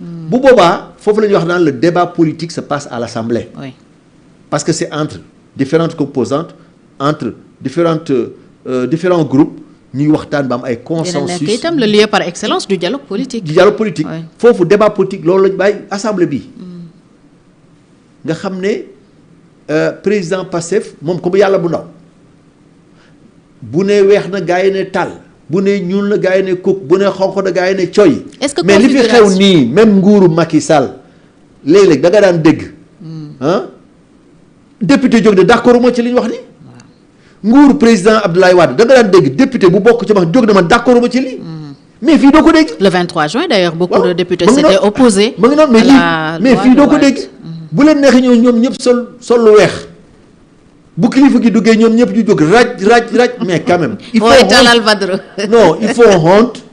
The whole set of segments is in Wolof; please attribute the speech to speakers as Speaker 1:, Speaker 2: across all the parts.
Speaker 1: bu boobaa foofu la ñuy wax naan le débat politique se passe à l'Assemblée.
Speaker 2: Oui.
Speaker 1: Parce que c'est entre différentes composantes entre différents groupes ñuy waxtaan ba am ay consensus.
Speaker 2: dina nekk itam le lieu par excellence du dialogue politique.
Speaker 1: du dialogue politique. foofu débat politique loolu lañ bàyyi assemblée bi. nga xam ne président Pastef moom comme yàlla bu ndaw bu ne weex na gaa yi ne tàll bu ne ñuul na gaa yi ne kuk bu ne xonq na gaa yi ne coy.
Speaker 2: est-ce que
Speaker 1: mais li fi xew nii même nguuru Macky Sall léeg-léeg da nga daan dégg. député jóg de d'accord ma ci li ñu wax ni nguuru président Abdoulaye Wade da nga daan dégg député bu bokk ci wax jóg na ma d'accord ma ci lii. mais fii doo ko dégg.
Speaker 2: le 23 juin d'ailleurs beaucoup de députés s'étaient opposés.
Speaker 1: ma ngi noonu mais fii doo ko dégg. bu leen neexee ñoom ñëpp sol lu weex bu kilifa gi duggee ñoom ñëpp ñu jóg raj mais quand même. il faut honte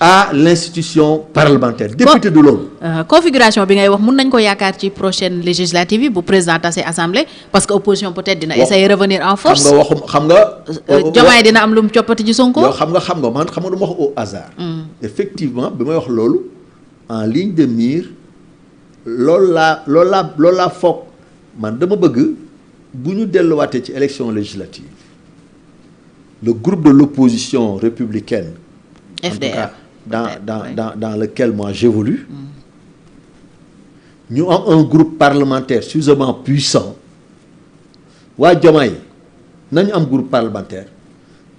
Speaker 1: à l'institution parlementaire. député du loolu.
Speaker 2: configuration bi ngay wax mun nañ ko yaakaar ci prochaine législative yi bu président tasee assemblée parce que opposition peut-être dina essayer revenir en force.
Speaker 1: xam nga.
Speaker 2: Diomaye dina am lu mu coppati ci Sonko.
Speaker 1: yow xam nga man du ma wax au hasard. effectivement bi may wax loolu en ligne de mire loolu laa foog man dama bëgg bu ñu delluwaatee ci élection législative le groupe de l'opposition républicaine.
Speaker 2: FDR.
Speaker 1: dans lequel moi j'évolue ñu am un groupe parlementaire suffisamment puissant waa Diomaye nañu am groupe parlementaire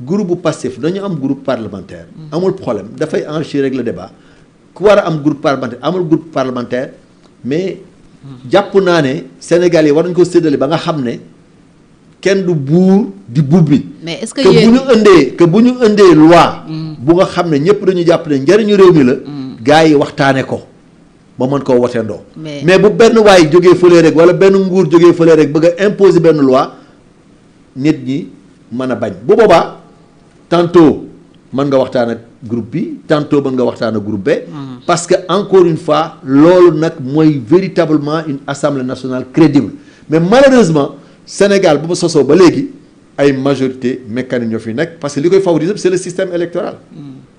Speaker 1: groupe bu Pastef nañu am groupe parlementaire amul problème dafay enrichir rek le débat ku war a am groupe parlementaire amul groupe parlementaire mais jàpp naa ne Sénégal yi war nañu ko séddale ba nga xam ne kenn du buur di bubbi.
Speaker 2: mais est-ce que
Speaker 1: bu ñu indee loi. bu nga xam ne ñëpp dañu jàpp ne njëriñu réew mi la. gars yi waxtaane ko ba mën koo woteendoo. mais bu benn waay jógee fële rek wala benn nguur jógee fële rek bëgg a imposer benn loi nit ñi mën a bañ bu boobaa tantôt mën nga waxtaan ak groupe bi tantôt mën nga waxtaan ak groupe B. parce que encore une fois loolu nag mooy véritablement une assemblée nationale crédible mais malheureusement. Sénégal bu ma sosoo ba léegi ay majorité mécanique ñoo fi nekk parce que li koy favoriser c'est le système électoral.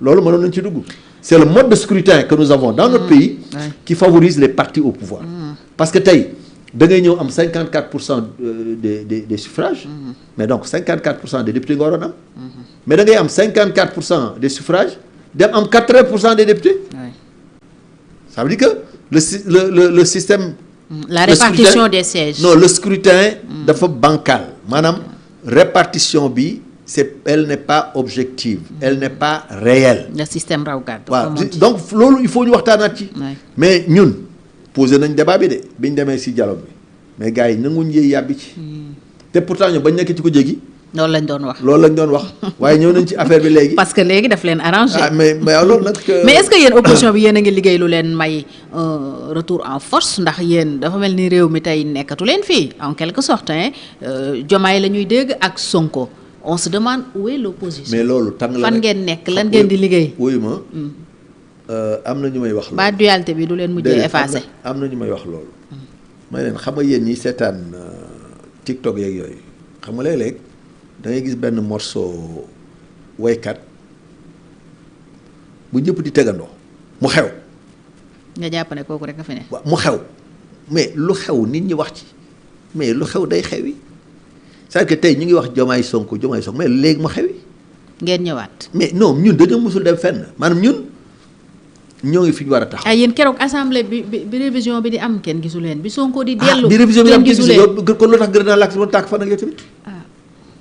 Speaker 1: loolu mënoon nañu ci dugg. c'est le mode de scrutin que nous avons dans notre pays. qui favorise les partis au pouvoir. parce que tey da ngay ñëw am 54% des suffrages. mais donc 54% des députés nga waroon am. mais da ngay am 54% des suffrages dem am 80% des députés. ça veut dire que le système.
Speaker 2: la répartition des sièges.
Speaker 1: non le scrutin dafa bancal maanaam répartition bi elle n'est pas objective. elle n'est pas réelle.
Speaker 2: le système raw gàddu.
Speaker 1: waaw donc loolu il faut ñu waxtaanaat ci. mais ñun posé nañ débat bi de biñ demee ci dialogue bi mais gars yi nanguñ yee yàbbi ci. te pourtant ñoom bañ nekk ci ko jégi.
Speaker 2: loolu lañ doon wax.
Speaker 1: waaye ñëw nañ ci affaire bi léegi.
Speaker 2: parce que léegi daf leen arrangé.
Speaker 1: mais loolu nag.
Speaker 2: mais est-ce que yéen opposition bi yéen a ngi liggéey lu leen may retour en force ndax yéen dafa mel ni réew mi tey nekkatu leen fii en quelque sorte Diomaye la ñuy dégg ak Sonko on se demande où est l'opposition.
Speaker 1: mais loolu tàng la
Speaker 2: fan ngeen nekk lan ngeen di liggéey.
Speaker 1: wuyu ma am na ñu may wax.
Speaker 2: ba dualité bi du leen mujjee effacé.
Speaker 1: am na ñu may wax loolu. may leen xam nga yéen ñi seetaan TikTok yeeg yooyu xam nga léeg-léeg. da ngay gis benn morceau waykat bu ñëpp di tegandoo mu xew.
Speaker 2: nga jàpp ne kooku rek a fi ne.
Speaker 1: waaw mu xew mais lu xew nit ñi wax ci mais lu xew day xewi c'est-à-dire que tey ñu ngi wax Diomaye Sonko mais léegi mu xewi.
Speaker 2: ngeen ñëwaat.
Speaker 1: mais non ñun dañoo musul dem fenn maanaam ñun ñoo ngi fi ñu war a taxaw.
Speaker 2: ay yéen keroog assemblée bi révision bi di am kenn gisu leen bi Sonko di dellu.
Speaker 1: bi révision bi am
Speaker 2: gisu leen
Speaker 1: kon lu tax gën naa laaj si woon tàkk fan ak yow tamit.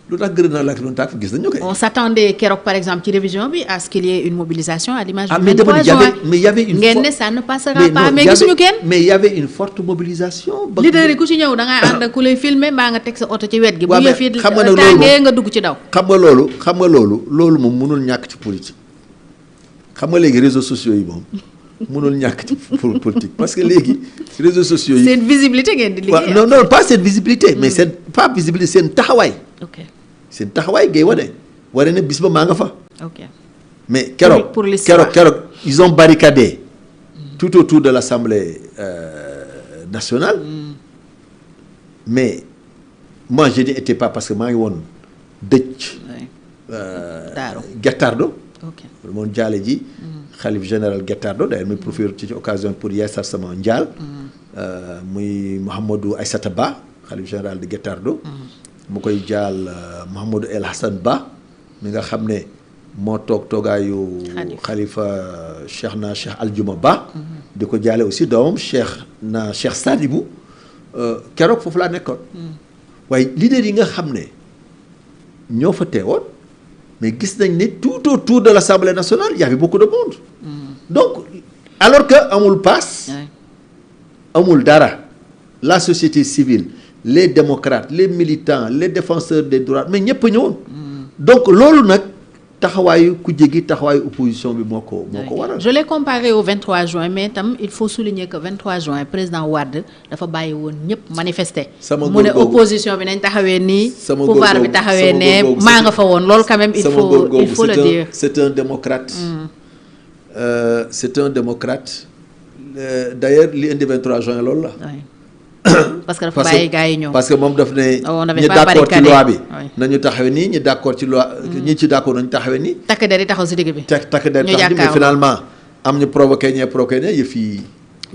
Speaker 1: lu tax gërëm naa laaj loon tàkk gis nañu koy.
Speaker 2: on s'attendait keroog par exemple ci révision bi à ce qu'il y ait une mobilisation à l'image du 23 juin.
Speaker 1: mais y avait une
Speaker 2: ngeen ne ça ne passera pas mais gisuñu kenn.
Speaker 1: mais y avait une forte mobilisation.
Speaker 2: leader yi ku ci ñëw da ngay ànd ak ku lay filmer mbaa nga teg sa oto ci wet gi. bu yëf yi
Speaker 1: xam nga nag
Speaker 2: tàngee nga dugg ci daw.
Speaker 1: xam nga loolu moom mënul ñàkk ci politique xam nga léegi réseaux sociaux yi moom mënul ñàkk ci politique parce que léegi réseaux sociaux yi.
Speaker 2: seen visibilité ngeen di liggéey.
Speaker 1: non pas seen visibilité mais seen pas visibilité seen taxawaay.
Speaker 2: ok.
Speaker 1: seen taxawaay ngay wane ne bis ba maa nga fa.
Speaker 2: ok
Speaker 1: mais keroog ils ont barricadé tout autour de l'Assemblée nationale. mais moi je n'y étais pas parce que maa ngi woon dëj.
Speaker 2: Daaru
Speaker 1: Gettardo moom jaale ji xalif général Guettardo d'ailleurs muy profiter ci occasion pour yeesal sama njaal muy Mouhamadou Aïssata Ba xalif général de Guettardo mu koy jaal Mouhamadou El Hassan Ba mi nga xam ne moo toogaayu xalifa Cheikh Aljuma Ba di ko jaale aussi doomam Cheikh Sadibou keroog foofu laa nekkoon waaye leader yi nga xam ne ñoo fa teewoon mais gis nañ ne tout autour de l'Assemblée nationale il y avait beaucoup de monde donc alors que amul passe amul dara la société civile les démocrates les militants les défenseurs des droits mais ñëpp a ñëwoon donc loolu nag taxawaayu ku jegi taxawaayu opposition bi moo ko waral.
Speaker 2: Je l'ai comparé au 23 juin mais tam il faut souligner que 23 juin président Wade dafa bàyyi woon ñëpp manifester. mu ne opposition bi nañ taxawee nii. pouvoir bi taxawee ne maa nga fa woon loolu quand même il faut le dire.
Speaker 1: C'est un démocrate. C'est un démocrate. D'ailleurs li indi 23 juin loolu la.
Speaker 2: parce que dafa bàyyi gars yi ñëw
Speaker 1: parce que moom daf ne ñi d'accord ci loi bi nañu taxawee nii ñi d'accord ci loi ñi ci d'accord nañu taxawee nii
Speaker 2: takk der yi taxaw si digg bi
Speaker 1: takk der taxaw mais finalement am ñu provoqué yëf yi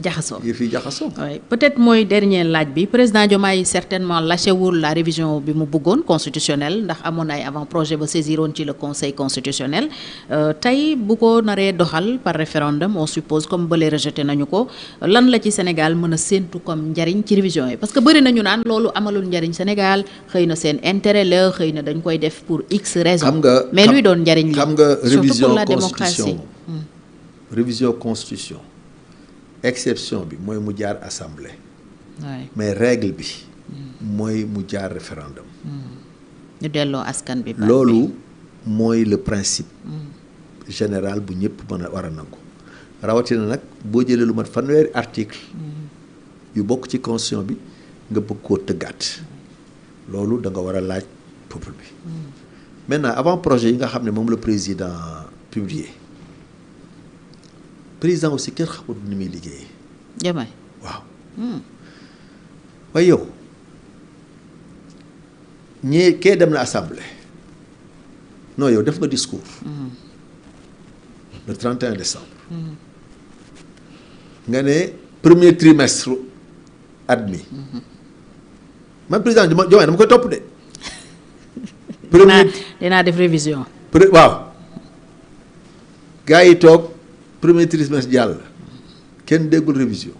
Speaker 2: jaxasoo oui peut-être mooy dernier laaj bi président Diomaye certainement lâchewul la révision bi mu bëggoon constitutionnelle ndax amoon ay avant projet ba saisiroon ci le conseil constitutionnel tey bu ko naree doxal par référendum on suppose comme bële rejeté nañu ko lan la ci Sénégal mën a séentu comme njariñ ci révision yi parce que bëri nañu naan loolu amalul njariñ Sénégal xëy na seen intérêt la xëy na dañ koy def pour x raison mais luy doon njariñ li
Speaker 1: xam nga
Speaker 2: surtout pour la démocratie
Speaker 1: révision constitution exception bi mooy mu jaar assemblée mais règle bi mooy mu jaar référendum
Speaker 2: ñu delloo askan bi
Speaker 1: loolu mooy le principe général bu ñëpp mën a war a nangu rawatina nag boo jëlee lu mat fanweeri article yu bokk ci constitution bi nga bëgg koo tëggaat loolu da nga war a laaj peuple bi maintenant avant projet yi nga xam ne moom le président publié président aussi kenn xamul ni muy liggéeyee.
Speaker 2: Diomaye
Speaker 1: waaw. waaye yow ñee kee dem na assemblée non yow def nga discours. le 31 décembre. nga ne premier trimestre at mi. man président Diomaye dama koy topp de.
Speaker 2: dinaa def révision.
Speaker 1: waaw gars yi toog. premier trimestre jàll kenn déggul révision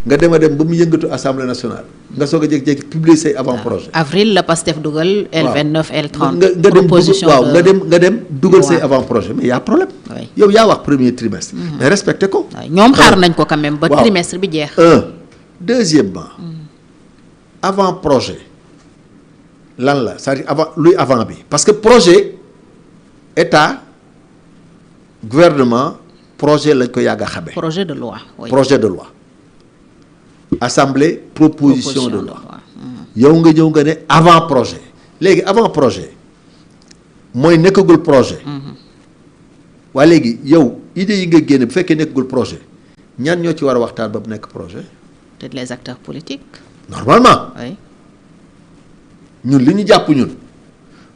Speaker 1: nga dem ba mu yëngatu assemblée nationale nga soog a jékki-jékki publier say avant projet
Speaker 2: avril la Pastef dugal L29 L30
Speaker 1: nga dem nga dem dugal say avant projet mais y a problème yow yaa wax premier trimestre mais respecté ko
Speaker 2: ñoom xaar nañ ko quand même ba trimestre bi jeex
Speaker 1: deuxièmement avant projet lan la c'est-à-dire avant luy avant bi parce que projet état gouvernement projet lañ ko yàgg a xamee.
Speaker 2: projet de loi. Oui.
Speaker 1: projet de loi. assemblée proposition de loi. yow nga ñëw nga ne avant projet. léegi avant projet mooy nekkagul projet. waaye léegi yow idée yi nga génne bu fekkee nekkagul projet ñan ñoo ci war a waxtaan ba mu nekk projet.
Speaker 2: peut-être les acteurs politiques.
Speaker 1: normalement.
Speaker 2: oui.
Speaker 1: ñun li ñu jàpp ñun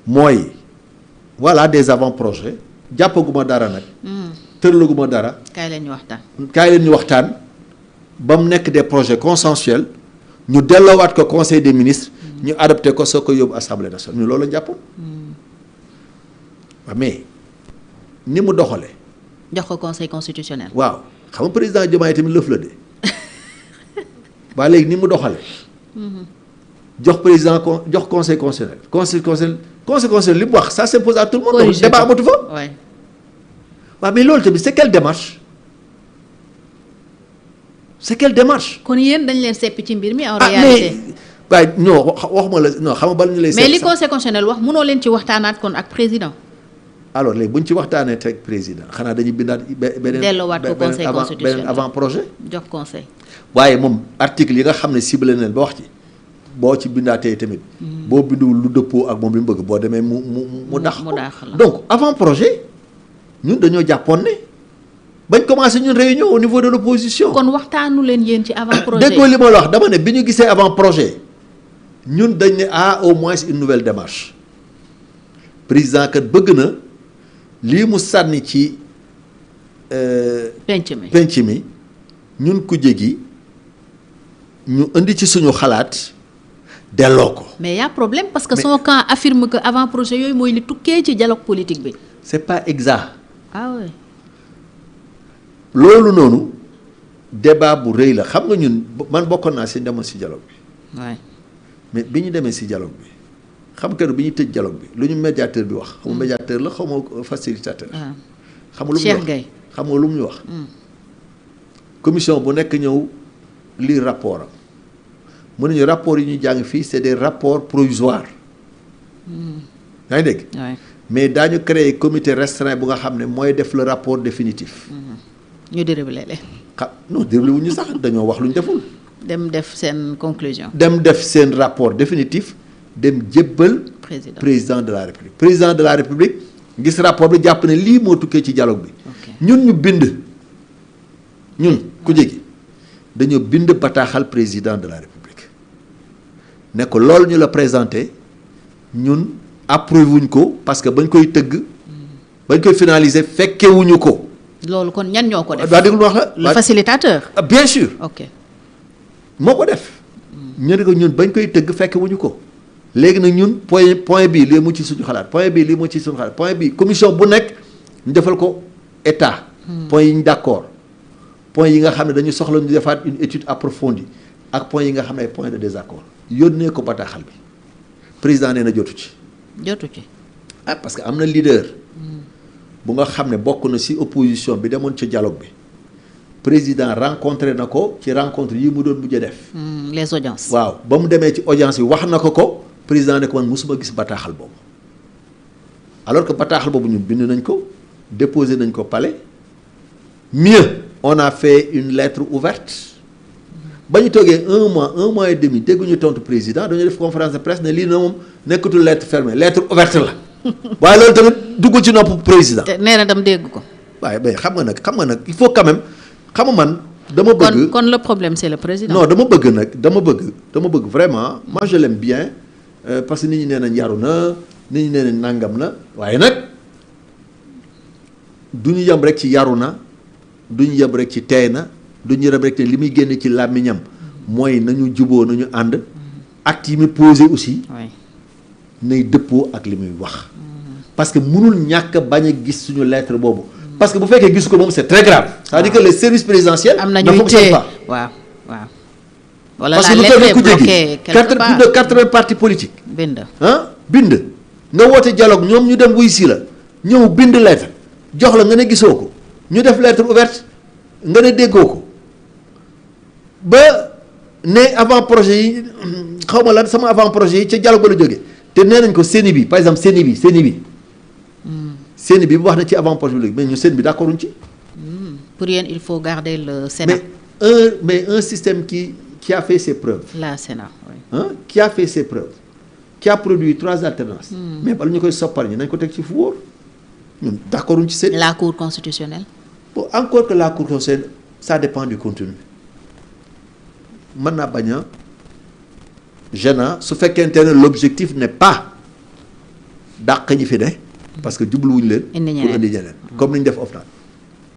Speaker 1: mooy voilà des avant projets jàppaguma dara nag. tëralaguma dara.
Speaker 2: kaay
Speaker 1: leen ñu waxtaan ba mu nekk des projets consensuels ñu delloowaat ko conseil des ministres. ñu adopté ko soo ko yóbbu assemblée nationale ñu loolu la jàppoon. waaw mais ni mu doxalee.
Speaker 2: jox ko conseil constitutionnel.
Speaker 1: waaw xam nga président Diomaye tamit lëf la de waa léegi ni mu doxalee. jox président jox conseil constitutionnel conseil constitutionnel li mu wax ça s'impose à tout le monde. débat amatu fa. waaw mais loolu tamit c'est quelle démarche
Speaker 2: kon yéen dañ leen seppi ci mbir mi en réalité.
Speaker 1: waaye non waxuma la non xam nga bala ñu lay.
Speaker 2: mais li conseil constitutionnel wax mënoo leen ci waxtaanaat kon ak président.
Speaker 1: alors léegi bu ñu ci waxtaanee teg président xanaa dañuy bindaat beneen.
Speaker 2: delloowaat ko conseil constitutionnel
Speaker 1: beneen avant projet.
Speaker 2: jox conseil.
Speaker 1: waaye moom article yi nga xam ne ciblé nañ ba wax ci boo ci bindaatee tamit. boo binduwul lu dëppoo ak moom li mu bëgg boo demee mu dàq ko donc avant projet. ñun dañoo jàppoon ne bañ commencé ñun réunion au niveau de l'opposition.
Speaker 2: kon waxtaanu leen yéen ci avant projet
Speaker 1: déggoo li ma la wax dama ne bi ñu gisee avant projet ñun dañ ne au moins une nouvelle démarche président kat bëgg na lii mu sànni ci penc mi ñun kujje gi ñu indi ci suñu xalaat delloo ko.
Speaker 2: mais y a problème parce que son camp affirme que avant projet yooyu mooy li tukkee ci dialogue politique bi.
Speaker 1: c'est pas exact.
Speaker 2: ah oui.
Speaker 1: loolu noonu débat bu rëy la xam nga ñun man bokkoon naa si demoon si dialogue bi.
Speaker 2: waay
Speaker 1: mais bi ñu demee si dialogue bi xam nga bi ñu tëj dialogue bi lu ñu médiateur bi wax. xam nga médiateur la xaw ma facilitateur. xam nga lu mu wax xam nga lu mu wax. commission bu nekk ñëw lire rapport am mu ne ñu rapport yi ñu jàng fii c'est des rapports provisoires. yaa ngi dégg. mais daañu créer comité restreint bu nga xam ne mooy def le rapport définitif.
Speaker 2: ñu déroulé leen.
Speaker 1: non déroulé wu ñu sax dañoo wax lu ñu deful.
Speaker 2: dem def seen conclusion.
Speaker 1: dem def seen rapport définitif dem jébbal. président de la république. président de la république gis rapport bi jàpp ne lii moo tukkee ci dialogue bi. ñun ñu bind. ñun ku jegi dañoo bind bataaxal président de la république ne ko loolu ñu la présenté ñun approuvé wuñ ko parce que bañ koy tëgg. bañ koy finaliser fekkewuñu ko.
Speaker 2: loolu kon ñan ñoo ko def.
Speaker 1: waa déglu wax la
Speaker 2: le facilitateur.
Speaker 1: bien sûr.
Speaker 2: ok
Speaker 1: moo ko def. ñu ne ko ñun bañ koy tëgg fekkewuñu ko. léegi nag ñun point bii lii mu ci suñu xalaat point bii lii mu ci suñu xalaat point bii commission bu nekk ñu defal ko état. point yi ñu d'accord. point yi nga xam ne dañu soxla ñu defaat une étude approfondie ak point yi nga xam ne ay point de désaccord yónnee ko bataaxal bi président nee na jotu ci. Parce que am na leader. bu nga xam ne bokk na ci opposition bi demoon ci dialogue bi président rencontré na ko ci rencontre yi mu doon mujjee def.
Speaker 2: les audiences.
Speaker 1: waaw ba mu demee ci audience yi wax na ko président ne ko man mosuma gis bataaxal boobu alors que bataaxal boobu ñun bind nañ ko déposé nañ ko palais mieux. On a fait une lettre ouverte ba ñu toogee un mois et demi dégguñu tontu président dañu def conférence de presse ne lii na moom nekkatul lettre fermée lettre ouverte la waaye loolu tamit duggul ci nopp président.
Speaker 2: te nee na dam dégg ko.
Speaker 1: waaye bay xam nga nag il faut quand même xam nga man. dama bëgg
Speaker 2: kon le problème c'est le président.
Speaker 1: non dama bëgg vraiment moi je l'aime bien parce que nit ñi nee nañ yaru na nit ñi nee nañ nangam na waaye nag du ñu yem rek ci yaru na. duñu yem rek ci teey na duñu yem rek te li muy génne ci làmmiñam mooy nañu juboo nañu ànd acte yi muy posé aussi nay dëppoo ak li muy wax parce que mënul ñàkk bañ a gis suñu lettre boobu parce que bu fekkee gis ko moom c'est très grave c'est-à-dire que les services présidentiels ne fonctionnent pas
Speaker 2: waaw wala
Speaker 1: parce que lu toll ku jéggi plus de 80 partis politiques bind nga woote dialogue ñoom ñu dem wuy si la ñëw bind lettre jox la nga ne gisoo ko ñu def lettre ouverte nga ne déggoo ko ba ne avant projet yi xaw ma lan sama avant projet yi ca dialogue ba la jógee te nee nañ ko CENI bi par exemple CENI bi wax na ci avant projet bi mais ñu CENI bi d'accord uñ ci.
Speaker 2: pour yéen il faut garder le Sénat.
Speaker 1: mais un système qui a fait ses preuves.
Speaker 2: la Sénat oui.
Speaker 1: Qui a fait ses preuves. qui a produit 3 alternances. mais bala ñu koy soppal ñi nañ ko teg ci fu wóor ñun d'accord uñ ci CENI.
Speaker 2: la Cour constitutionnelle.
Speaker 1: Encore que la Cour constitutionnelle ça dépend du contenu mën naa bañ a gênant su fekkente ne l'objectif n'est pas dàq ñi fi ne parce que jubluwuñu leen pour indi ñeneen comme ni ñu def OFNAC